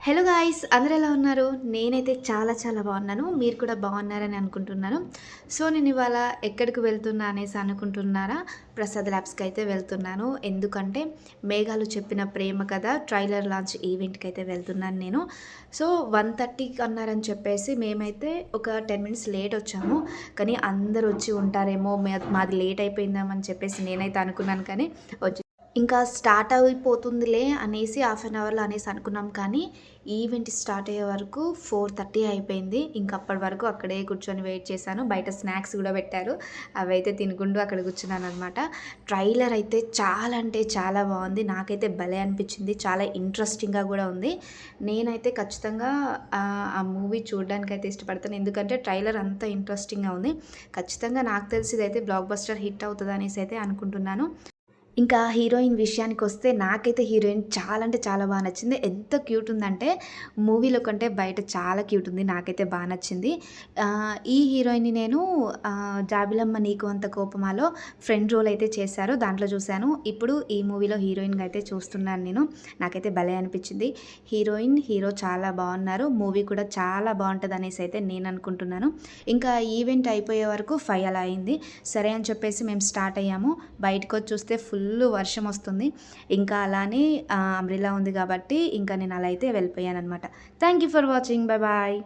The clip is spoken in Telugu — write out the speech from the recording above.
హలో గాయ్స్, అందరూ ఎలా ఉన్నారు? నేనైతే చాలా చాలా బాగున్నాను. మీరు కూడా బాగున్నారని అనుకుంటున్నాను. సో నేను ఇవాళ ఎక్కడికి వెళ్తున్నా అనేసి అనుకుంటున్నారా? ప్రసాద్ ల్యాబ్స్కి అయితే వెళ్తున్నాను. ఎందుకంటే మేఘాలు చెప్పిన ప్రేమ కథ ట్రైలర్ లాంచ్ ఈవెంట్కి అయితే వెళ్తున్నాను నేను. సో 1:30కి అన్నారని చెప్పేసి మేమైతే ఒక 10 మినిట్స్ లేట్ వచ్చాము. కానీ అందరు వచ్చి ఉంటారేమో, మాది లేట్ అయిపోయిందామని చెప్పేసి నేనైతే అనుకున్నాను. కానీ వచ్చి ఇంకా స్టార్ట్ అయిపోతుందిలే అనేసి హాఫ్ అన్ అవర్లో అనేసి అనుకున్నాం. కానీ ఈవెంట్ స్టార్ట్ అయ్యే వరకు 4:30 అయిపోయింది. ఇంక అప్పటి వరకు అక్కడే కూర్చొని వెయిట్ చేశాను. బయట స్నాక్స్ కూడా పెట్టారు. అవైతే తినుకుంటూ అక్కడ కూర్చున్నాను అనమాట. ట్రైలర్ అయితే చాలా అంటే చాలా బాగుంది. నాకైతే భలే అనిపించింది. చాలా ఇంట్రెస్టింగ్గా కూడా ఉంది. నేనైతే ఖచ్చితంగా ఆ మూవీ చూడడానికైతే ఇష్టపడతాను. ఎందుకంటే ట్రైలర్ అంత ఇంట్రెస్టింగ్గా ఉంది. ఖచ్చితంగా నాకు తెలిసి ఇదైతే బ్లాక్ బస్టర్ హిట్ అవుతుంది అనేసి అయితే అనుకుంటున్నాను. ఇంకా హీరోయిన్ విషయానికొస్తే నాకైతే హీరోయిన్ చాలా అంటే చాలా బాగా నచ్చింది. ఎంత క్యూట్ ఉందంటే మూవీలో కంటే బయట చాలా క్యూట్ ఉంది. నాకైతే బాగా నచ్చింది. ఈ హీరోయిన్‌ని నేను 'జాబిలమ్మ నీకు అంత కోపమా'లో ఫ్రెండ్ రోల్ అయితే చేశారు. దాంట్లో చూశాను. ఇప్పుడు ఈ మూవీలో హీరోయిన్‌గా అయితే చూస్తున్నాను నేను. నాకైతే భలే అనిపించింది. హీరోయిన్, హీరో చాలా బాగున్నారు. మూవీ కూడా చాలా బాగుంటదనేసి అయితే నేను అనుకుంటున్నాను. ఇంకా ఈవెంట్ అయిపోయే వరకు 5 అలా అయింది. సరే అని చెప్పేసి మేము స్టార్ట్ అయ్యాము. బయటకొచ్చి చూస్తే ఫుల్లు వర్షం వస్తుంది. ఇంకా అలానే అంబ్రెల్లా ఉంది కాబట్టి ఇంకా నేను అలా అయితే వెళ్ళిపోయాననమాట. Thank you for watching. Bye bye.